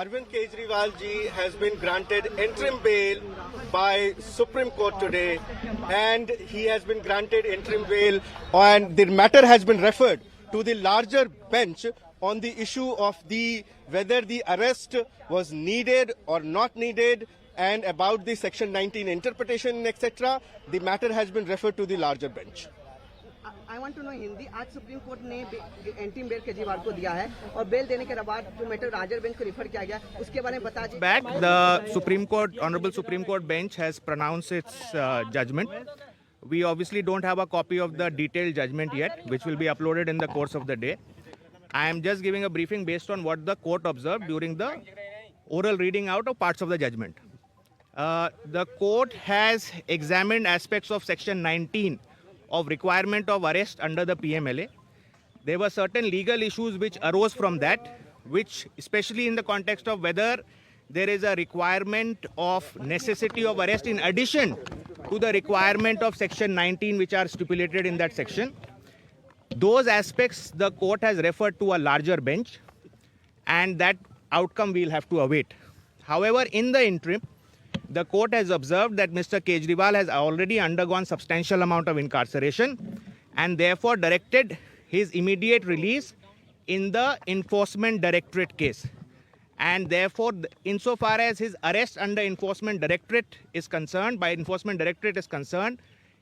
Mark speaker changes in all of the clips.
Speaker 1: Arvind Kejriwal ji has been granted interim bail by Supreme Court today, and he has been granted interim bail, and the matter has been referred to the larger bench on the issue of whether the arrest was needed or not needed, and about the Section 19 interpretation, etc. The matter has been referred to the larger bench.
Speaker 2: I want to know Hindi आज supreme court ने entry bell Kejriwal को दिया है और bell देने के बाद जो मैटर राजर बेंच को रिफर किया गया उसके बारे में बता दीजिए.
Speaker 3: Back, the Supreme Court, Honorable Supreme Court bench has pronounced its judgment. We obviously don't have a copy of the detailed judgment yet, which will be uploaded in the course of the day. I am just giving a briefing based on what the court observed during the oral reading out of parts of the judgment. The court has examined aspects of Section 19 of requirement of arrest under the PMLA. There were certain legal issues which arose from that, which especially in the context of whether there is a requirement of necessity of arrest in addition to the requirement of Section 19 which are stipulated in that section. Those aspects the court has referred to a larger bench, and that outcome we'll have to await. However, in the interim, the court has observed that Mr. Kejriwal has already undergone substantial amount of incarceration and therefore directed his immediate release in the Enforcement Directorate case. And therefore, insofar as his arrest under Enforcement Directorate is concerned,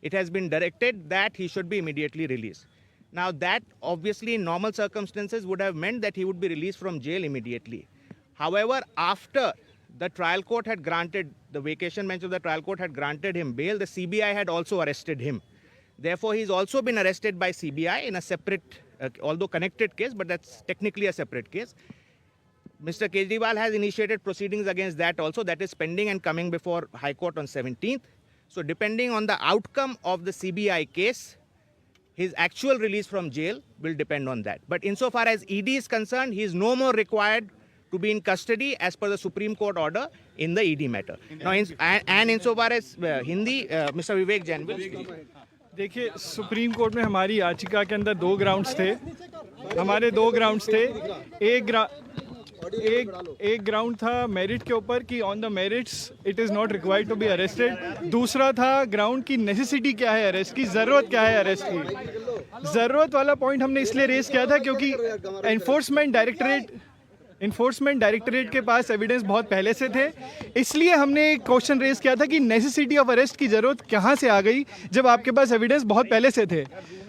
Speaker 3: it has been directed that he should be immediately released. Now that obviously in normal circumstances would have meant that he would be released from jail immediately. However, after the trial court had granted, the vacation bench of the trial court had granted him bail, the CBI had also arrested him. Therefore, he's also been arrested by CBI in a separate, although connected case, but that's technically a separate case. Mr. Kejriwal has initiated proceedings against that also. That is pending and coming before High Court on 17th. So depending on the outcome of the CBI case, his actual release from jail will depend on that. But insofar as ED is concerned, he is no more required to be in custody as per the Supreme Court order in the ED matter. Now, and insofar as Hindi, Mr. Vivek Jain will speak.
Speaker 4: देखिए, supreme court में हमारी याचिका के अंदर दो grounds थे. हमारे दो ग्राउंड्स थे. एक ग्राउंड था मेरिट के ऊपर कि on the merits it is not required to be arrested. दूसरा था ग्राउंड की नेसेसिटी क्या है अरेस्ट की, ज़रूरत क्या है अरेस्ट की. ज़रूरत वाला पॉइंट हमने इसलिए रेस किया था क्योंकि इन्फोर्समेंट डायरेक्टरेट के पास एविडेंस बहुत पहले से थे. इसलिए हमने एक क्वेश्चन रेज किया था कि नेसेसिटी ऑफ अरेस्ट की ज़रूरत कहाँ से आ गई जब आपके पास एविडेंस बहुत पहले से थे.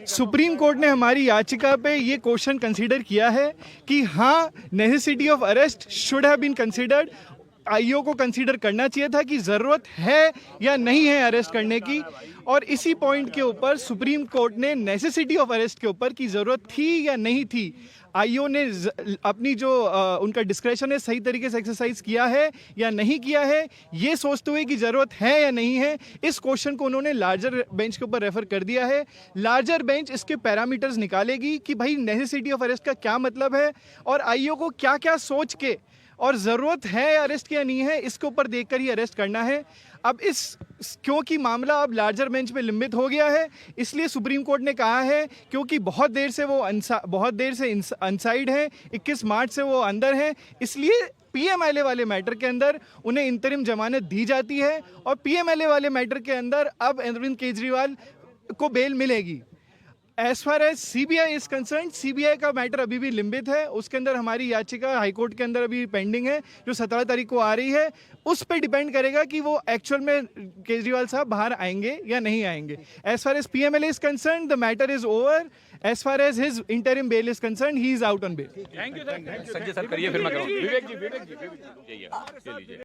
Speaker 4: सुप्रीम कोर्ट ने हमारी याचिका पे ये क्वेश्चन कंसीडर किया है कि हाँ, necessity of arrest should have been considered. IO को कंसीडर करना चाहिए था कि ज़रूरत है या नहीं है अरेस्ट करने की, और इसी पॉइंट के ऊपर सुप्रीम कोर्ट ने नेसेसिटी ऑफ अरेस्ट के ऊपर की ज़रूरत थी या नहीं थी, आईओ ने अपनी जो उनका डिस्क्रेशन है सही तरीके से एक्सरसाइज किया है या नहीं किया है, ये सोचते हुए कि ज़रूरत है या नहीं है, इस क्वेश्चन को उन्होंने लार्जर बेंच के ऊपर रेफर कर दिया है. लार्जर बेंच इसके पैरामीटर्स निकालेगी कि भाई नेसेसिटी ऑफ अरेस्ट का क्या मतलब है और आईओ को क्या क्या सोच के और ज़रूरत है अरेस्ट की या नहीं है, इसके ऊपर देखकर ही अरेस्ट करना है. अब क्योंकि मामला अब लार्जर बेंच पे लंबित हो गया है, इसलिए सुप्रीम कोर्ट ने कहा है क्योंकि बहुत देर से अनसाइड है, 21 मार्च से वो अंदर है, इसलिए पीएमएलए वाले मैटर के अंदर उन्हें इंतरिम जमानत दी जाती है और पीएमएलए वाले मैटर के अंदर अब अरविंद केजरीवाल को बेल मिलेगी. As far as CBI is concern, CBI का मैटर अभी भी लिम्बित है. उसके अंदर हमारी याचिका हाईकोर्ट के अंदर अभी पेंडिंग है जो 17 तारीख को आ रही है. उस पर डिपेंड करेगा कि वो एक्चुअल में केजरीवाल साहब बाहर आएंगे या नहीं आएंगे. As far as PMLA is concern, the matter is over. As far as his interim bail is concern, he is out on bail.
Speaker 5: Thank you sir. Sanjay sir करिए, फिर मैं करूँ. विवेक जी.